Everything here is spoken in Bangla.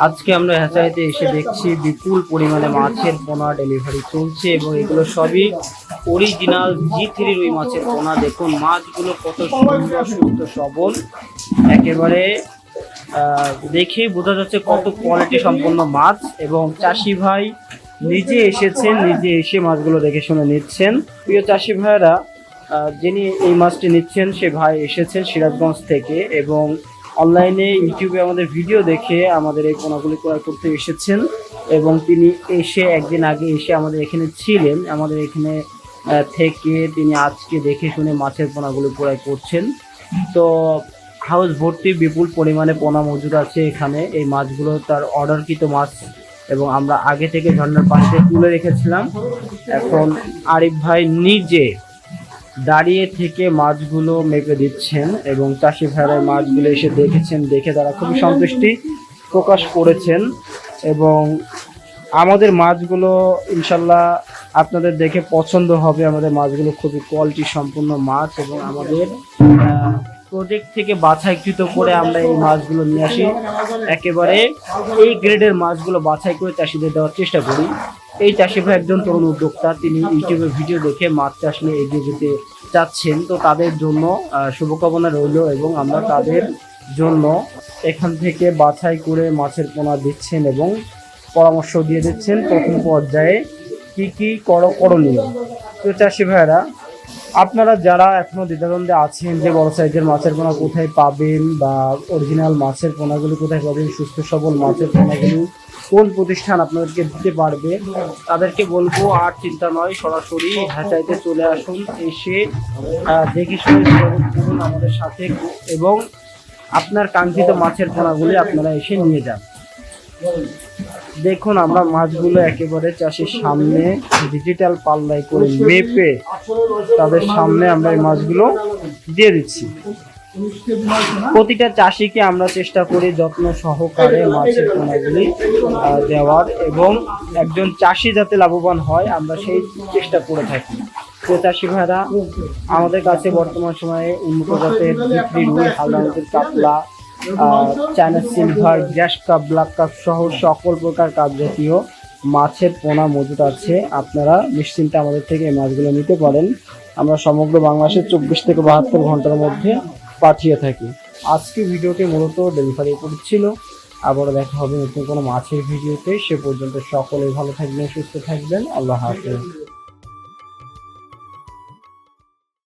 আজকে আমরা হ্যাচারিতে এসে দেখছি বিপুল পরিমাণে মাছের পোনা ডেলিভারি চলছে এবং এগুলো সবই অরিজিনাল G3 রুই মাছের পোনা। দেখুন মাছগুলো কত সুন্দর সুস্থ সবল, একেবারে দেখেই বোঝা যাচ্ছে কত কোয়ালিটি সম্পন্ন মাছ। এবং চাষি ভাই নিজে এসেছেন, নিজে এসে মাছগুলো দেখে শুনে নিচ্ছেন। প্রিয় চাষি ভাইয়েরা, যিনি এই মাছটি নিচ্ছেন সে ভাই এসেছেন সিরাজগঞ্জ থেকে এবং অনলাইনে ইউটিউবে আমাদের ভিডিও দেখে আমাদের এই পোনাগুলি ক্রয় করতে এসেছেন এবং তিনি এসে একদিন আগে এসে আমাদের এখানে ছিলেন। আমাদের এখানে থেকে তিনি আজকে দেখে শুনে মাছের পোনাগুলি ক্রয় করছেন। তো হাউস ভর্তি বিপুল পরিমাণে পোনা মজুদ আছে এখানে। এই মাছগুলো তার অর্ডারকৃত মাছ এবং আমরা আগে থেকে ঝর্ণার পানিতে তুলে রেখেছিলাম। এখন আরিফ ভাই নিজে দাঁড়িয়ে থেকে মাছগুলো মেপে দিচ্ছেন এবং চাষি ভাইরা মাছগুলো এসে দেখেছেন, দেখে তারা খুবই সন্তুষ্টি প্রকাশ করেছেন। এবং আমাদের মাছগুলো ইনশাল্লাহ আপনাদের দেখে পছন্দ হবে। আমাদের মাছগুলো খুবই কোয়ালিটি সম্পন্ন মাছ এবং আমাদের প্রজেক্ট থেকে বাছাইকৃত করে আমরা এই মাছগুলো নিয়ে আসি। একেবারে এই গ্রেডের মাছগুলো বাছাই করে চাষিদের দেওয়ার চেষ্টা করি। এই চাষি ভাই একজন তরুণ উদ্যোক্তা, তিনি ইউটিউবে ভিডিও দেখে মাছ চাষ নিয়ে এগিয়ে যেতে চাচ্ছেন। তো তাদের জন্য শুভকামনা রইল এবং আমরা তাদের জন্য এখান থেকে বাছাই করে মাছের পোনা দিচ্ছেন এবং পরামর্শ দিয়ে দিচ্ছেন প্রথম পর্যায়ে কি কি করণীয়। তো চাষি ভাইয়েরা, আপনারা যারা এখনো দ্বিধাদ্বন্দ্বে আছেন যে বড় সাইজের মাছের পোনা কোথায় পাবেন বা অরিজিনাল মাছের পোনাগুলি কোথায় পাবেন, সুস্থ সবল মাছের পোনাগুলি কোন প্রতিষ্ঠান আপনাদেরকে দিতে পারবে, তাদেরকে বলবো আর চিন্তা নয়, সরাসরি হ্যাচারিতে চলে আসুন। এসে দেখে শুনে করুন আমাদের সাথে এবং আপনার কাঙ্ক্ষিত মাছের পোনাগুলি আপনারা এসে নিয়ে যান। দেখুন আমরা মাছগুলো একেবারে চাষির সামনে ডিজিটাল পাল্লায় করে মেপে তাদের সামনে আমরা এই মাছগুলো দিয়ে দিচ্ছি। প্রতিটা চাষিকে আমরা চেষ্টা করি যত্ন সহকারে মাছের পোনাগুলি দেওয়ার এবং একজন চাষি যাতে লাভবান হয় আমরা সেই চেষ্টা করে থাকি। তো চাষি ভাইরা, আমাদের কাছে বর্তমান সময়ে উন্নত জাতের G3 রুই, হালদার কাতলা, China silver, gas cup, black cup সহ সকল প্রকার কাপ জাতীয় মাছের পোনা মজুদ আছে। আপনারা নিশ্চিন্তে আমাদের থেকে এই মাছগুলো নিতে পারেন। আমরা সমগ্র বাংলাদেশে 24 থেকে 72 ঘন্টার মধ্যে পাঠিয়ে থাকি। আজকে ভিডিওটি মূলত ডেলিভারি করছিল। আবারও দেখা হবে নতুন কোনো মাছের ভিডিওতে। সে পর্যন্ত সকলে ভালো থাকবেন, সুস্থ থাকবেন। আল্লাহ হাফেজ।